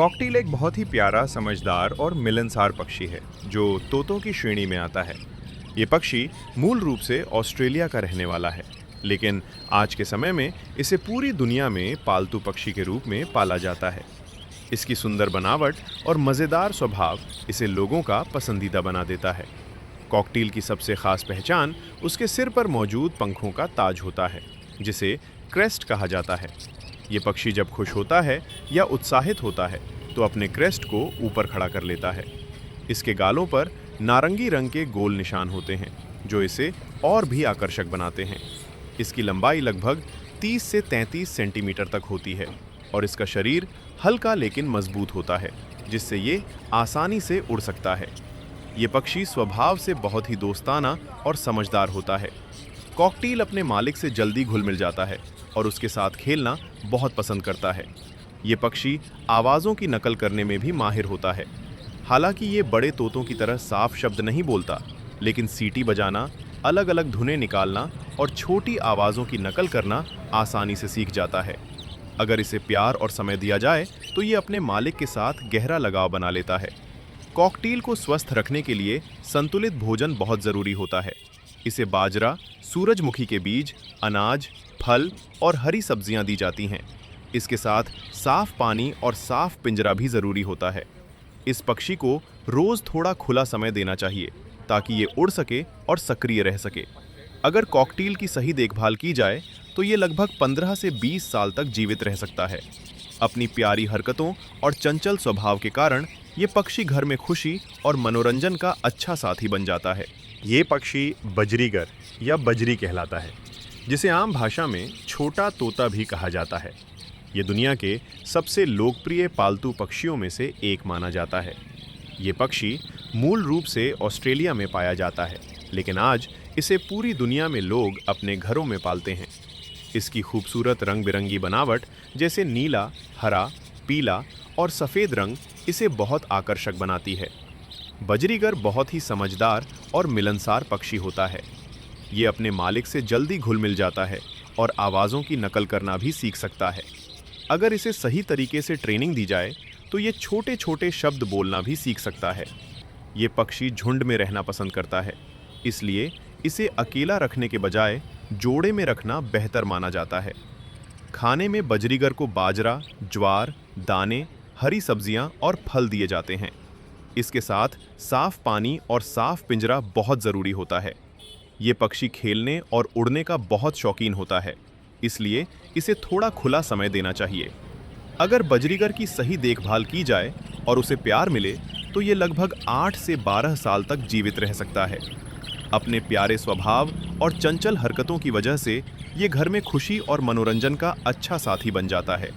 Cocktail एक बहुत ही प्यारा, समझदार और मिलनसार पक्षी है जो तोतों की श्रेणी में आता है। ये पक्षी मूल रूप से ऑस्ट्रेलिया का रहने वाला है, लेकिन आज के समय में इसे पूरी दुनिया में पालतू पक्षी के रूप में पाला जाता है। इसकी सुंदर बनावट और मज़ेदार स्वभाव इसे लोगों का पसंदीदा बना देता है। कॉकटेल की सबसे खास पहचान उसके सिर पर मौजूद पंखों का ताज होता है, जिसे क्रेस्ट कहा जाता है। ये पक्षी जब खुश होता है या उत्साहित होता है तो अपने क्रेस्ट को ऊपर खड़ा कर लेता है। इसके गालों पर नारंगी रंग के गोल निशान होते हैं जो इसे और भी आकर्षक बनाते हैं। इसकी लंबाई लगभग 30 से 33 सेंटीमीटर तक होती है और इसका शरीर हल्का लेकिन मजबूत होता है, जिससे ये आसानी से उड़ सकता है। ये पक्षी स्वभाव से बहुत ही दोस्ताना और समझदार होता है। कॉकटेल अपने मालिक से जल्दी घुल मिल जाता है और उसके साथ खेलना बहुत पसंद करता है। ये पक्षी आवाज़ों की नकल करने में भी माहिर होता है। हालांकि ये बड़े तोतों की तरह साफ शब्द नहीं बोलता, लेकिन सीटी बजाना, अलग अलग धुनें निकालना और छोटी आवाज़ों की नकल करना आसानी से सीख जाता है। अगर इसे प्यार और समय दिया जाए तो ये अपने मालिक के साथ गहरा लगाव बना लेता है। कॉकटेल को स्वस्थ रखने के लिए संतुलित भोजन बहुत ज़रूरी होता है। इसे बाजरा, सूरजमुखी के बीज, अनाज, फल और हरी सब्जियां दी जाती हैं। इसके साथ साफ पानी और साफ पिंजरा भी ज़रूरी होता है। इस पक्षी को रोज़ थोड़ा खुला समय देना चाहिए ताकि ये उड़ सके और सक्रिय रह सके। अगर कॉकटेल की सही देखभाल की जाए तो ये लगभग 15 से 20 साल तक जीवित रह सकता है। अपनी प्यारी हरकतों और चंचल स्वभाव के कारण ये पक्षी घर में खुशी और मनोरंजन का अच्छा साथी बन जाता है। ये पक्षी बजरीगर या बजरी कहलाता है, जिसे आम भाषा में छोटा तोता भी कहा जाता है। ये दुनिया के सबसे लोकप्रिय पालतू पक्षियों में से एक माना जाता है। ये पक्षी मूल रूप से ऑस्ट्रेलिया में पाया जाता है, लेकिन आज इसे पूरी दुनिया में लोग अपने घरों में पालते हैं। इसकी खूबसूरत रंग बिरंगी बनावट, जैसे नीला, हरा, पीला और सफ़ेद रंग, इसे बहुत आकर्षक बनाती है। बजरीगर बहुत ही समझदार और मिलनसार पक्षी होता है। ये अपने मालिक से जल्दी घुल मिल जाता है और आवाज़ों की नकल करना भी सीख सकता है। अगर इसे सही तरीके से ट्रेनिंग दी जाए तो ये छोटे छोटे शब्द बोलना भी सीख सकता है। ये पक्षी झुंड में रहना पसंद करता है, इसलिए इसे अकेला रखने के बजाय जोड़े में रखना बेहतर माना जाता है। खाने में बजरीगर को बाजरा, ज्वार, दाने, हरी सब्जियां और फल दिए जाते हैं। इसके साथ साफ पानी और साफ पिंजरा बहुत ज़रूरी होता है। ये पक्षी खेलने और उड़ने का बहुत शौकीन होता है, इसलिए इसे थोड़ा खुला समय देना चाहिए। अगर बजरीगर की सही देखभाल की जाए और उसे प्यार मिले तो ये लगभग 8 से 12 साल तक जीवित रह सकता है। अपने प्यारे स्वभाव और चंचल हरकतों की वजह से ये घर में खुशी और मनोरंजन का अच्छा साथी बन जाता है।